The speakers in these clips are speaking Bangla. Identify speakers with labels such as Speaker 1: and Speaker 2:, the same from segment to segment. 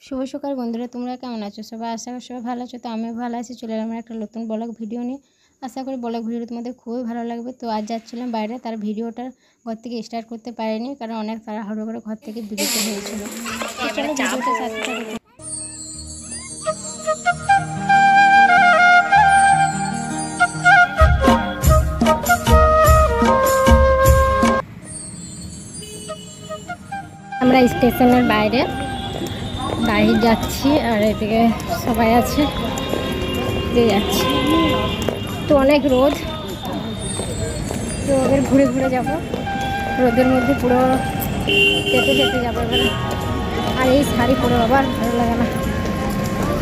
Speaker 1: শুভ সকাল বন্ধুরা, তোমরা কেমন আছো? সবাই আশা করি সবাই ভালো আছো। তো আমিও ভালো আছি। চলে এলাম একটা নতুন ব্লগ ভিডিও নিয়ে। আশা করি ব্লগ ভিডিওটা তোমাদের খুবই ভালো লাগবে। তো আজ যাচ্ছিলাম বাইরে, তার ভিডিওটা ঘর থেকে স্টার্ট করতে পারিনি, কারণ অনেক তাড়াহুড়ো করে ঘর থেকে বেরোতে হয়েছিল। তো চলো ভিডিওটা সাথে থাকো। আমরা স্টেশনের বাইরে দাঁড়িয়ে যাচ্ছি, আর এদিকে সবাই আছে, যাচ্ছি। তো অনেক রোদ, তো ওদের ঘুরে ঘুরে যাবো, রোদের মধ্যে পুরো যেতে যেতে যাবো এবারে। আর এই শাড়ি পরে আবার ভালো লাগে না।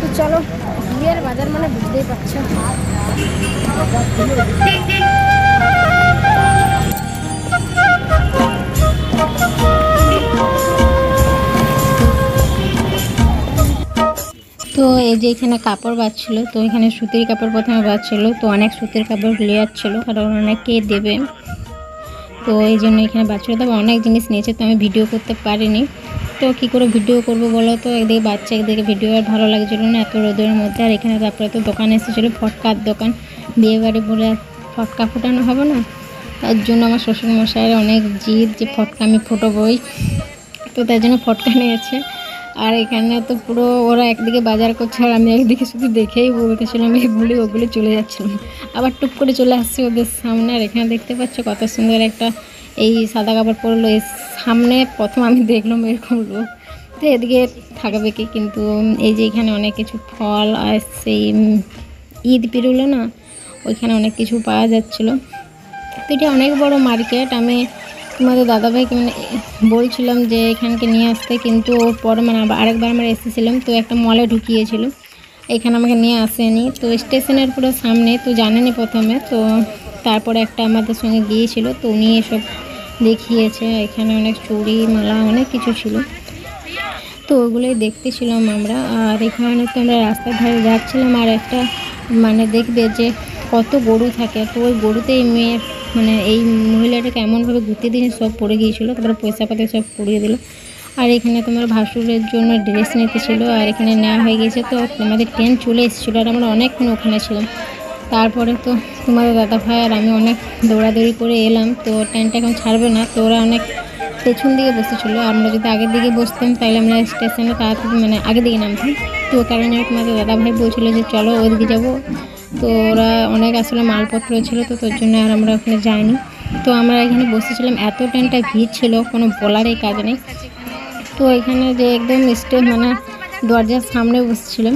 Speaker 1: তো চলো, বিয়ের বাজার মানে বুঝতেই পারছো। তো এই যে এখানে কাপড় বাঁচছিল, তো এখানে সুতির কাপড় প্রথমে বাঁচছিল। তো অনেক সুতির কাপড় লেয়ার ছিল, কারণ অনেকে দেবে, তো এই জন্য এখানে বাচ্চারা তবে অনেক জিনিস নিয়েছে। তো আমি ভিডিও করতে পারিনি, তো কী করে ভিডিও করব বলো। তো একদিকে বাচ্চা, একদিকে ভিডিও, আর ভালো লাগছিল না এত রোদের মধ্যে। আর এখানে তারপরে তো দোকান এসেছিলো, ফটকার দোকান, বিয়েবাড়ি বলে ফটকা ফোটানো হবে না, তার জন্য আমার শ্বশুরমশাইয়ের অনেক জিদ যে ফটকা আমি ফোটাবই। তো তাই জন্য ফটকা নিয়েছে। আর এখানে তো পুরো ওরা একদিকে বাজার করছে, আর আমি একদিকে শুধু দেখেই বলতেছিলাম এগুলি ওগুলি, চলে যাচ্ছিলাম। আবার টুপ করে চলে আসছে ওদের সামনে। আর এখানে দেখতে পাচ্ছ কত সুন্দর একটা এই সাদা কাপড় পরলো। এর সামনে প্রথম আমি দেখলাম এরকম লোক, তো এদিকে থাকবে কি। কিন্তু এই যে এখানে অনেক কিছু ফল, আর সেই ঈদ পেরোলো না, ওইখানে অনেক কিছু পাওয়া যাচ্ছিলো। তো এটা অনেক বড় মার্কেট। আমি তোমাদের দাদাভাইকে মানে বলছিলাম যে এখানকে নিয়ে আসতে, কিন্তু পরে মানে আরেকবার আমরা এসেছিলাম, তো একটা মলে ঢুকিয়েছিল, এখানে আমাকে নিয়ে আসেনি। তো স্টেশনের পুরো সামনে, তো জানেনি প্রথমে। তো তারপরে একটা আমাদের সঙ্গে গিয়েছিল, তো উনি এসব দেখিয়েছে। এখানে অনেক চুড়ি, মালা, অনেক কিছু ছিল, তো ওগুলোই দেখতেছিলাম আমরা। আর এখানে তো আমরা রাস্তার ধারে যাচ্ছিলাম, আর একটা মানে দেখবে যে কত গরু থাকে, তো ওই গরুতে এই মেয়ে মানে এই মহিলাটাকে এমনভাবে গুঁতে দিয়ে সব পড়ে গিয়েছিলো, তারপরে পয়সা পাতি সব পড়িয়ে দিল। আর এখানে তোমার ভাসুরের জন্য ড্রেস নিতে ছিল, আর এখানে নেওয়া হয়ে গেছে। তো আমাদের ট্রেন চলে এসেছিলো, আর আমরা অনেকক্ষণ ওখানে ছিলাম। তারপরে তো তোমাদের দাদাভাই আর আমি অনেক দৌড়াদৌড়ি করে এলাম। তো ট্রেনটা এখন ছাড়বে না, তো ওরা অনেক পেছন দিকে বসেছিলো। আমরা যদি আগের দিকে বসতাম তাহলে আমরা স্টেশনে তাড়াতাড়ি মানে আগের দিকে নামতাম। তো কারণে তোমাদের দাদাভাই বলছিলো যে চলো ওইদিকে যাবো। তো ওরা অনেক আসলে মালপত্র ছিল, তো তোর জন্য আর আমরা ওখানে যাইনি। তো আমরা এখানে বসেছিলাম, এত ট্রেনটা ভিড় ছিল কোনো বলারই কাজ নেই। তো এখানে যে একদম মানে দরজার সামনে বসেছিলাম।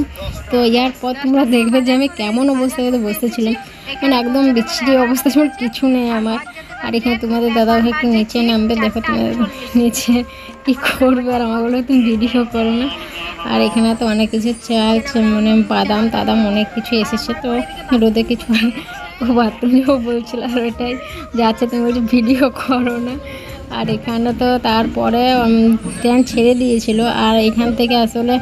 Speaker 1: তো এরপর তোমরা দেখবে যে আমি কেমন অবস্থায় বসেছিলাম, মানে একদম বিচ্ছিরি অবস্থা ছিল, কিছু নেই আমার। আর এখানে তোমাদের দাদাভাই একটু নিচে নামবে, দেখো তোমাদের নিচে কী করবে, আর আমার বলে তুমি ভিডিও করো না। আর এখানে তো অনেক কিছু চাল মানে বাদাম টাদাম অনেক কিছু এসেছে। তো রোদে কিছু বাথরুমেও বলছিল, আর ওইটাই যাচ্ছে, তুমি বলছো ভিডিও করো না। আর এখানে তো তারপরে ট্রেন ছেড়ে দিয়েছিল, আর এখান থেকে আসলে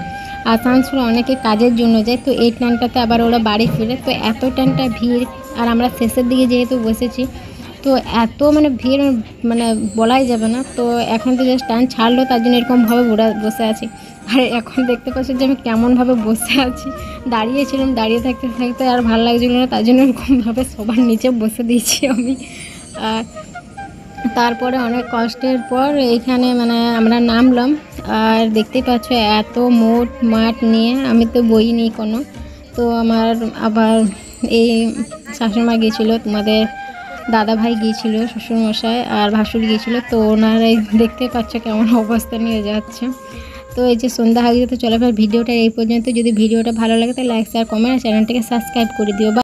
Speaker 1: আসানসোলে অনেকে কাজের জন্য যায়, তো এই ট্রেনটাতে আবার ওরা বাড়ি ফিরে। তো এত ট্রেনটা ভিড়, আর আমরা শেষের দিকে যেহেতু বসেছি, তো এত মানে ভিড় মানে বলাই যাবে না। তো এখন তো জাস্ট ট্রেন ছাড়লো, তার জন্য এরকমভাবে বসে আছি। আর এখন দেখতে পাচ্ছি যে আমি কেমনভাবে বসে আছি, দাঁড়িয়েছিলাম, দাঁড়িয়ে থাকতে থাকতে আর ভালো লাগছিল না, তার জন্য এরকমভাবে সবার নিচে বসে দিয়েছি আমি। আর তারপরে অনেক কষ্টের পর এইখানে মানে আমরা নামলাম। আর দেখতেই পাচ্ছ এত মোট মাঠ নিয়ে, আমি তো বই নিই কোনো। তো আমার আবার এই শাশুড়িমা গিয়েছিলো, তোমাদের দাদাভাই গিয়েছিল, শ্বশুরমশাই আর ভাসুর গিয়েছিলো। তো ওনারাই দেখতে পাচ্ছ কেমন অবস্থা নিয়ে যাচ্ছে। তো এই যে সন্ধ্যা হয়ে গেছে, তো চলো ভিডিওটা এই পর্যন্ত। যদি ভিডিওটা ভালো লাগে তাহলে লাইক শেয়ার কমেন্ট, চ্যানেলটাকে সাবস্ক্রাইব করে দিও।